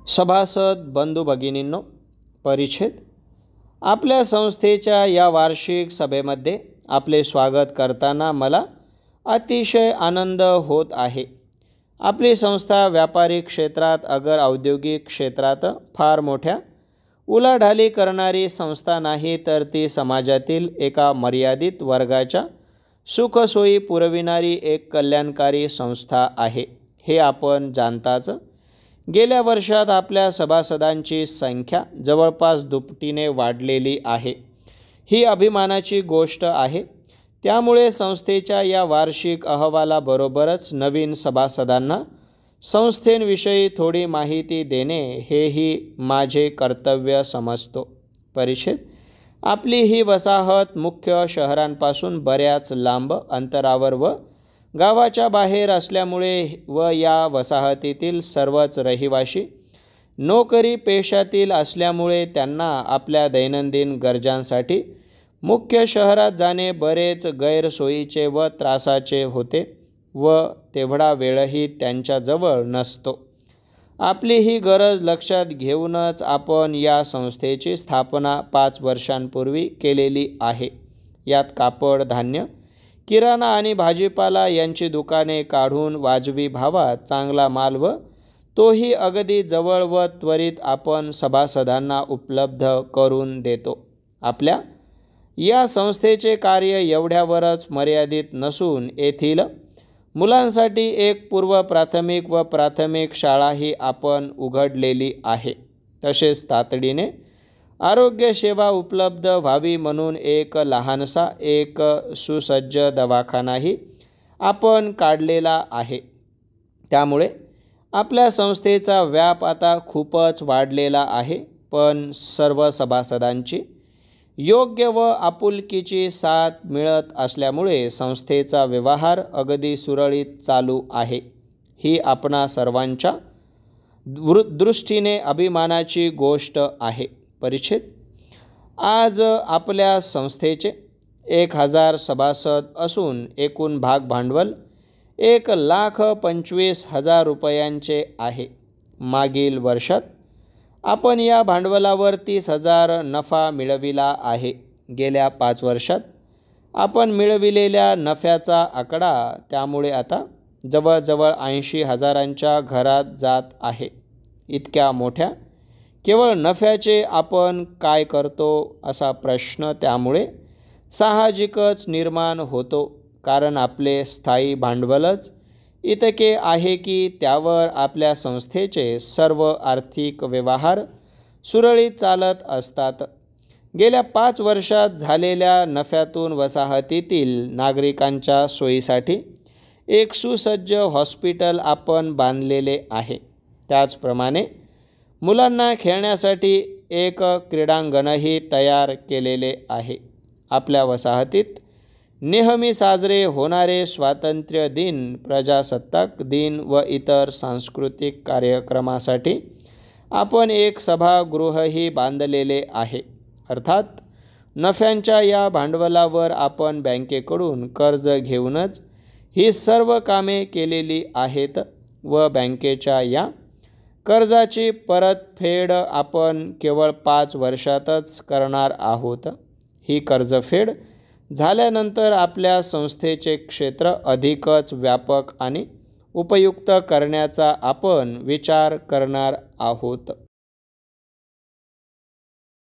सभासद बंधू भगिनींनो, परिच्छेद. आपल्या संस्थेच्या या वार्षिक सभेमध्ये आपले स्वागत करताना मला अतिशय आनंद होत आहे. आपली संस्था व्यापारिक क्षेत्रात अगर औद्योगिक क्षेत्रात फार मोठ्या उलाढाली करणारी संस्था नाही, तर ती समाजातील एका मर्यादित वर्गाच्या सुखसोयी पुरविणारी एक कल्याणकारी संस्था आहे, हे आपण जाणताच. गेल्या वर्षात आपल्या सभासदांची संख्या जवळपास दुपटीने वाढलेली आहे. ही अभिमानाची गोष्ट आहे. त्यामुळे संस्थेच्या या वार्षिक अहवालाबरोबरच नवीन सभासदांना संस्थेविषयी थोडी माहिती देणे हेही माझे कर्तव्य समजतो. परिच्छेद. आपली ही वसाहत मुख्य शहरांपासून बऱ्याच लांब अंतरावर व गावाच्या बाहेर असल्यामुळे व या वसाहतीतील सर्वच रहिवासी नोकरी पेशातील असल्यामुळे त्यांना आपल्या दैनंदिन गरजांसाठी मुख्य शहरात जाणे बरेच गैरसोयीचे व त्रासाचे होते व तेवढा वेळही त्यांच्याजवळ नसतो. आपली ही गरज लक्षात घेऊनच आपण या संस्थेची स्थापना 5 वर्षांपूर्वी केलेली आहे. यात कापड, धान्य, किराणा आणि भाजीपाला यांची दुकाने काढून वाजवी भावात चांगला माल व तोही अगदी जवळ व त्वरित आपण सभासदांना उपलब्ध करून देतो. आपल्या या संस्थेचे कार्य एवढ्यावरच मर्यादित नसून येथील मुलांसाठी एक पूर्व प्राथमिक व प्राथमिक शाळाही आपण उघडलेली आहे. तसेच तातडीने आरोग्य सेवा उपलब्ध व्हावी म्हणून एक लहानसा एक सुसज्ज दवाखानाही आपण काढलेला आहे. त्यामुळे आपल्या संस्थेचा व्याप आता खूपच वाढलेला आहे. पण सर्व सभासदांची योग्य व आपुलकीची साथ मिळत असल्यामुळे संस्थेचा व्यवहार अगदी सुरळीत चालू आहे. ही आपणा सर्वांच्या दृष्टीने अभिमानाची गोष्ट आहे. परिच्छेद. आज आपल्या संस्थेचे 1000 सभासद असून एकूण भाग भांडवल 1,25,000 रुपयांचे आहे. मागील वर्षात आपण या भांडवलावर 30,000 नफा मिळविला आहे. गेल्या 5 वर्षात आपण मिळविलेल्या नफ्याचा आकडा त्यामुळे आता जवळजवळ 80,000च्या घरात जात आहे. इतक्या मोठ्या केवळ नफ्याचे आपण काय करतो असा प्रश्न त्यामुळे साहजिकच निर्माण होतो, कारण आपले स्थायी भांडवलच इतके आहे की त्यावर आपल्या संस्थेचे सर्व आर्थिक व्यवहार सुरळीत चालत असतात. गेल्या 5 वर्षात झालेल्या नफ्यातून वसाहतीतील नागरिकांच्या सोयीसाठी एक सुसज्ज हॉस्पिटल आपण बांधलेले आहे. त्याचप्रमाणे मुलांना खेळण्यासाठी एक क्रीडांगणही तयार केलेले आहे. आपल्या वसाहतीत नेहमी साजरे होणारे स्वातंत्र्य दिन, प्रजासत्ताक दिन व इतर सांस्कृतिक कार्यक्रमासाठी आपण एक सभागृहही बांधलेले आहे. अर्थात नफ्यांच्या या भांडवलावर आपण बँकेकडून कर्ज घेऊनच ही सर्व कामे केलेली आहेत व बँकेच्या या कर्जाची परतफेड आपण केवळ 5 वर्षातच करणार आहोत. ही कर्जफेड झाल्यानंतर आपल्या संस्थेचे क्षेत्र अधिकच व्यापक आणि उपयुक्त करण्याचा आपण विचार करणार आहोत.